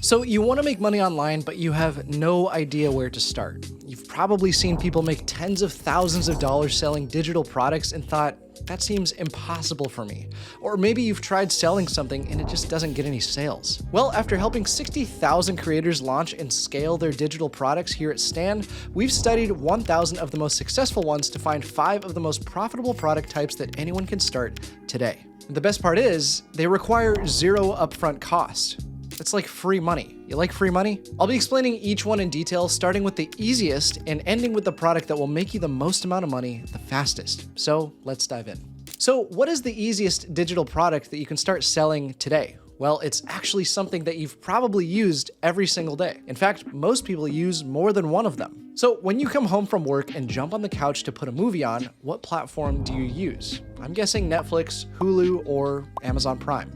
So you want to make money online, but you have no idea where to start. You've probably seen people make tens of thousands of dollars selling digital products and thought, that seems impossible for me. Or maybe you've tried selling something and it just doesn't get any sales. Well, after helping 60,000 creators launch and scale their digital products here at Stan, we've studied 1,000 of the most successful ones to find 5 of the most profitable product types that anyone can start today. The best part is, they require zero upfront cost. It's like free money. You like free money? I'll be explaining each one in detail, starting with the easiest and ending with the product that will make you the most amount of money the fastest. So let's dive in. So what is the easiest digital product that you can start selling today? Well, it's actually something that you've probably used every single day. In fact, most people use more than one of them. So when you come home from work and jump on the couch to put a movie on, what platform do you use? I'm guessing Netflix, Hulu, or Amazon Prime,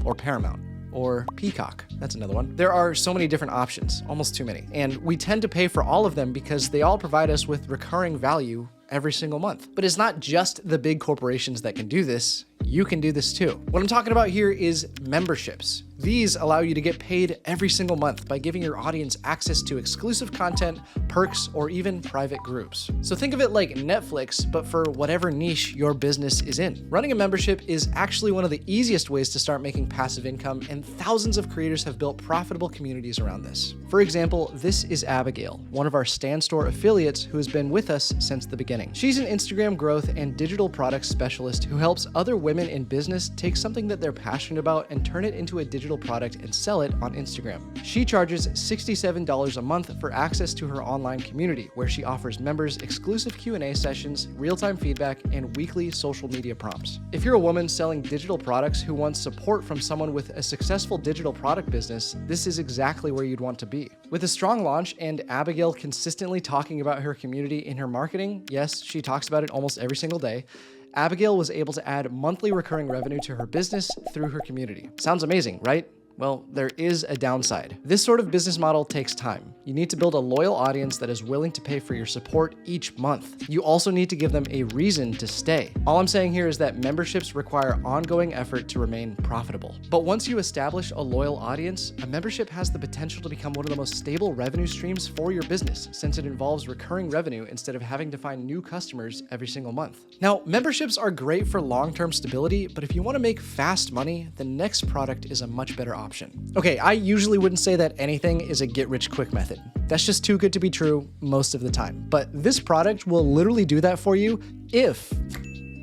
or Paramount, or Peacock. That's another one. There are so many different options, almost too many. And we tend to pay for all of them because they all provide us with recurring value every single month. But it's not just the big corporations that can do this. You can do this too. What I'm talking about here is memberships. These allow you to get paid every single month by giving your audience access to exclusive content, perks, or even private groups. So think of it like Netflix, but for whatever niche your business is in. Running a membership is actually one of the easiest ways to start making passive income, and thousands of creators have built profitable communities around this. For example, this is Abigail, one of our Stan Store affiliates who has been with us since the beginning. She's an Instagram growth and digital products specialist who helps other women in business take something that they're passionate about and turn it into a digital product and sell it on Instagram. She charges $67 a month for access to her online community, where she offers members exclusive Q&A sessions, real-time feedback, and weekly social media prompts. If you're a woman selling digital products who wants support from someone with a successful digital product business, this is exactly where you'd want to be. With a strong launch and Abigail consistently talking about her community in her marketing, yes, she talks about it almost every single day, Abigail was able to add monthly recurring revenue to her business through her community. Sounds amazing, right? Well, there is a downside. This sort of business model takes time. You need to build a loyal audience that is willing to pay for your support each month. You also need to give them a reason to stay. All I'm saying here is that memberships require ongoing effort to remain profitable. But once you establish a loyal audience, a membership has the potential to become one of the most stable revenue streams for your business, since it involves recurring revenue instead of having to find new customers every single month. Now, memberships are great for long-term stability, but if you want to make fast money, the next product is a much better option. Okay, I usually wouldn't say that anything is a get-rich-quick method. That's just too good to be true most of the time. But this product will literally do that for you if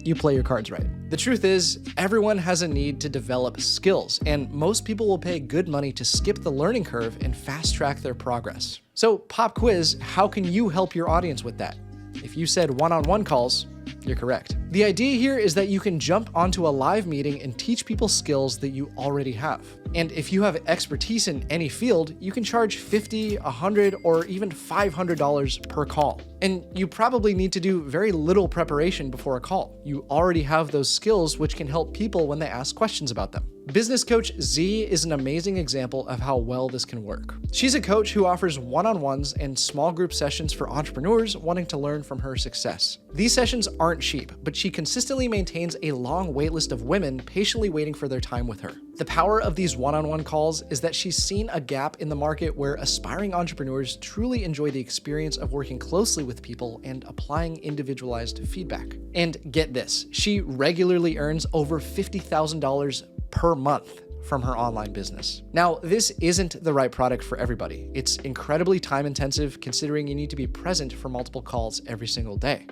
you play your cards right. The truth is, everyone has a need to develop skills, and most people will pay good money to skip the learning curve and fast-track their progress. So, pop quiz, how can you help your audience with that? If you said one-on-one calls, you're correct. The idea here is that you can jump onto a live meeting and teach people skills that you already have. And if you have expertise in any field, you can charge $50, $100, or even $500 per call. And you probably need to do very little preparation before a call. You already have those skills, which can help people when they ask questions about them. Business coach Z is an amazing example of how well this can work. She's a coach who offers one-on-ones and small group sessions for entrepreneurs wanting to learn from her success. These sessions aren't cheap, but she consistently maintains a long waitlist of women patiently waiting for their time with her. The power of these one-on-one calls is that she's seen a gap in the market where aspiring entrepreneurs truly enjoy the experience of working closely with people and applying individualized feedback. And get this, she regularly earns over $50,000 per month from her online business. Now, this isn't the right product for everybody. It's incredibly time intensive considering you need to be present for multiple calls every single day.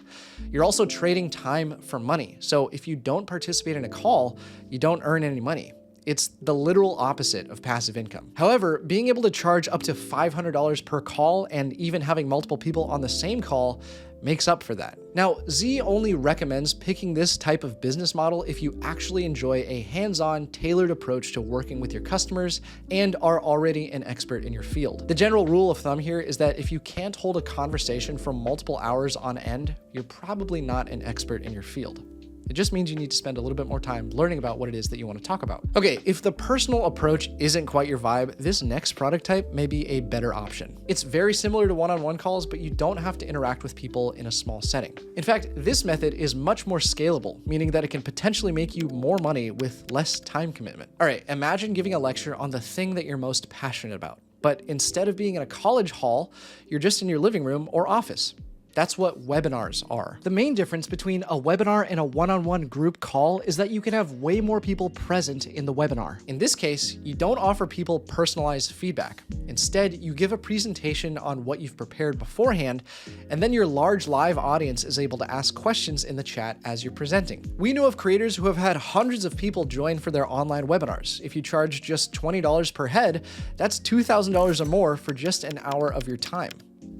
You're also trading time for money. So if you don't participate in a call, you don't earn any money. It's the literal opposite of passive income. However, being able to charge up to $500 per call and even having multiple people on the same call makes up for that. Now, Z only recommends picking this type of business model if you actually enjoy a hands-on, tailored approach to working with your customers and are already an expert in your field. The general rule of thumb here is that if you can't hold a conversation for multiple hours on end, you're probably not an expert in your field. It just means you need to spend a little bit more time learning about what it is that you want to talk about. Okay, if the personal approach isn't quite your vibe, this next product type may be a better option. It's very similar to one-on-one calls, but you don't have to interact with people in a small setting. In fact, this method is much more scalable, meaning that it can potentially make you more money with less time commitment. All right, imagine giving a lecture on the thing that you're most passionate about, but instead of being in a college hall, you're just in your living room or office. That's what webinars are. The main difference between a webinar and a one-on-one group call is that you can have way more people present in the webinar. In this case, you don't offer people personalized feedback. Instead, you give a presentation on what you've prepared beforehand, and then your large live audience is able to ask questions in the chat as you're presenting. We know of creators who have had hundreds of people join for their online webinars. If you charge just $20 per head, that's $2,000 or more for just an hour of your time.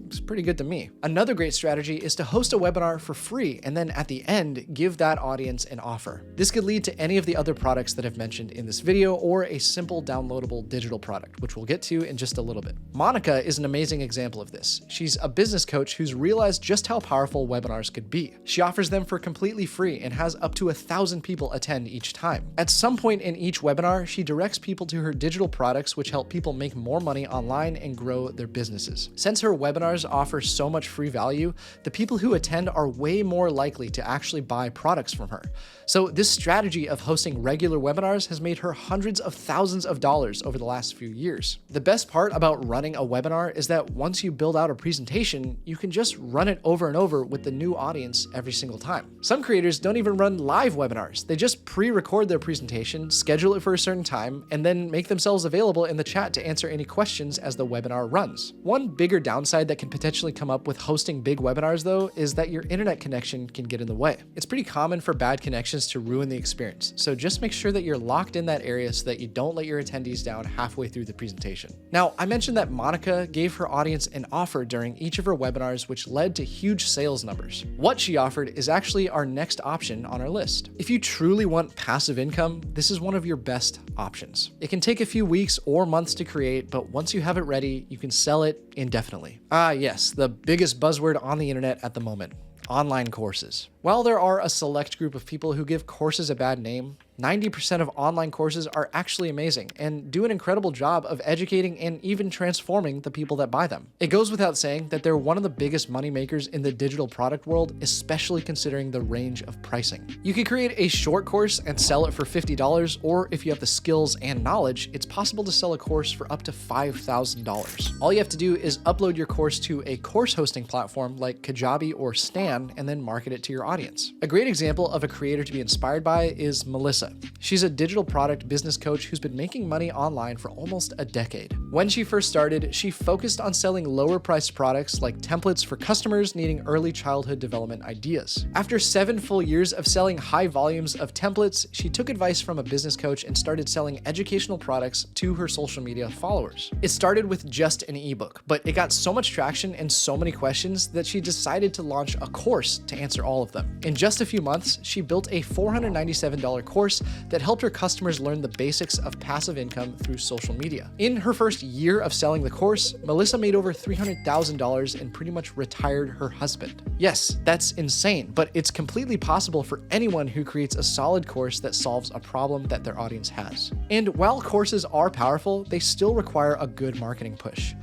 It's pretty good to me. Another great strategy is to host a webinar for free and then at the end, give that audience an offer. This could lead to any of the other products that I've mentioned in this video or a simple downloadable digital product, which we'll get to in just a little bit. Monica is an amazing example of this. She's a business coach who's realized just how powerful webinars could be. She offers them for completely free and has up to 1,000 people attend each time. At some point in each webinar, she directs people to her digital products, which help people make more money online and grow their businesses. Since her webinars offer so much free value, the people who attend are way more likely to actually buy products from her. So this strategy of hosting regular webinars has made her hundreds of thousands of dollars over the last few years. The best part about running a webinar is that once you build out a presentation, you can just run it over and over with the new audience every single time. Some creators don't even run live webinars. They just pre-record their presentation, schedule it for a certain time, and then make themselves available in the chat to answer any questions as the webinar runs. One bigger downside that can potentially come up with hosting big webinars, though, is that your internet connection can get in the way. It's pretty common for bad connections to ruin the experience, so just make sure that you're locked in that area so that you don't let your attendees down halfway through the presentation. Now, I mentioned that Monica gave her audience an offer during each of her webinars, which led to huge sales numbers. What she offered is actually our next option on our list. If you truly want passive income, this is one of your best options. It can take a few weeks or months to create, but once you have it ready, you can sell it indefinitely. Yes, the biggest buzzword on the internet at the moment: online courses. While there are a select group of people who give courses a bad name, 90% of online courses are actually amazing and do an incredible job of educating and even transforming the people that buy them. It goes without saying that they're one of the biggest money makers in the digital product world, especially considering the range of pricing. You can create a short course and sell it for $50, or if you have the skills and knowledge, it's possible to sell a course for up to $5,000. All you have to do is upload your course to a course hosting platform like Kajabi or Stan and then market it to your audience. A great example of a creator to be inspired by is Melissa. She's a digital product business coach who's been making money online for almost a decade. When she first started, she focused on selling lower priced products like templates for customers needing early childhood development ideas. After 7 full years of selling high volumes of templates, she took advice from a business coach and started selling educational products to her social media followers. It started with just an ebook, but it got so much traction and so many questions that she decided to launch a course to answer all of them. In just a few months, she built a $497 course that helped her customers learn the basics of passive income through social media. In her first year of selling the course, Melissa made over $300,000 and pretty much retired her husband. Yes, that's insane, but it's completely possible for anyone who creates a solid course that solves a problem that their audience has. And while courses are powerful, they still require a good marketing push.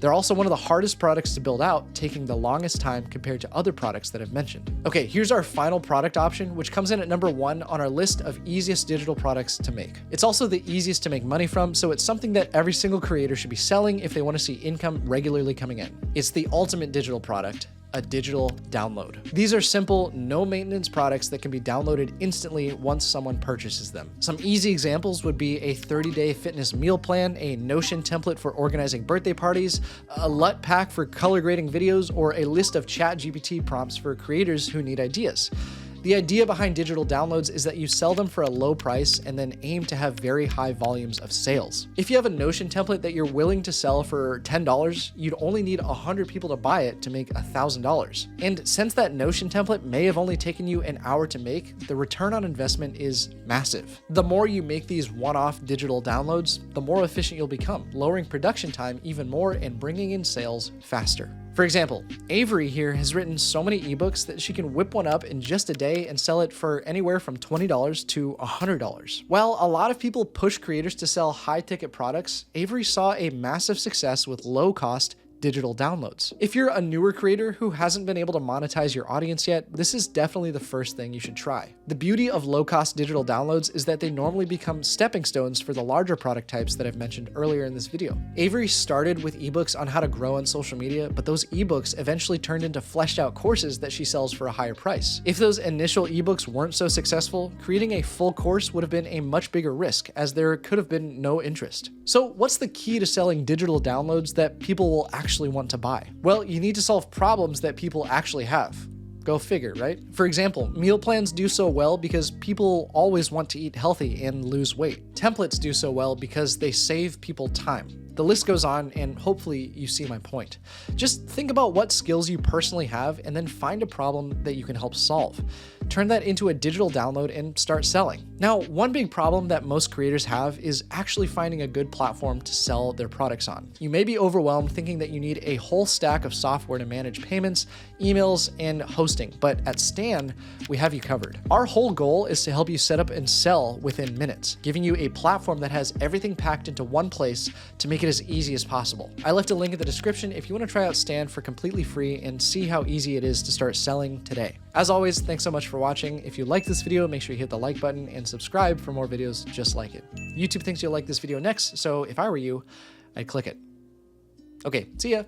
They're also one of the hardest products to build out, taking the longest time compared to other products that I've mentioned. Okay, here's our final product option, which comes in at number 1 on our list of easiest digital products to make. It's also the easiest to make money from, so it's something that every single creator should be selling if they want to see income regularly coming in. It's the ultimate digital product: a digital download. These are simple, no maintenance products that can be downloaded instantly once someone purchases them. Some easy examples would be a 30-day fitness meal plan, a Notion template for organizing birthday parties, a LUT pack for color grading videos, or a list of ChatGPT prompts for creators who need ideas. The idea behind digital downloads is that you sell them for a low price and then aim to have very high volumes of sales. If you have a Notion template that you're willing to sell for $10, you'd only need 100 people to buy it to make $1,000. And since that Notion template may have only taken you an hour to make, the return on investment is massive. The more you make these one-off digital downloads, the more efficient you'll become, lowering production time even more and bringing in sales faster. For example, Avery here has written so many ebooks that she can whip one up in just a day and sell it for anywhere from $20 to $100. While a lot of people push creators to sell high-ticket products, Avery saw a massive success with low-cost digital downloads. If you're a newer creator who hasn't been able to monetize your audience yet, this is definitely the first thing you should try. The beauty of low-cost digital downloads is that they normally become stepping stones for the larger product types that I've mentioned earlier in this video. Avery started with ebooks on how to grow on social media, but those ebooks eventually turned into fleshed out courses that she sells for a higher price. If those initial ebooks weren't so successful, creating a full course would have been a much bigger risk, as there could have been no interest. So what's the key to selling digital downloads that people will actually want to buy? Well, you need to solve problems that people actually have. Go figure, right? For example, meal plans do so well because people always want to eat healthy and lose weight. Templates do so well because they save people time. The list goes on, and hopefully you see my point. Just think about what skills you personally have and then find a problem that you can help solve. Turn that into a digital download and start selling. Now, one big problem that most creators have is actually finding a good platform to sell their products on. You may be overwhelmed thinking that you need a whole stack of software to manage payments, emails, and hosting, but at Stan, we have you covered. Our whole goal is to help you set up and sell within minutes, giving you a platform that has everything packed into one place to make it as easy as possible. I left a link in the description if you want to try out Stan for completely free and see how easy it is to start selling today. As always, thanks so much for watching. If you like this video, make sure you hit the like button and subscribe for more videos just like it. YouTube thinks you'll like this video next, so if I were you, I'd click it. Okay, see ya.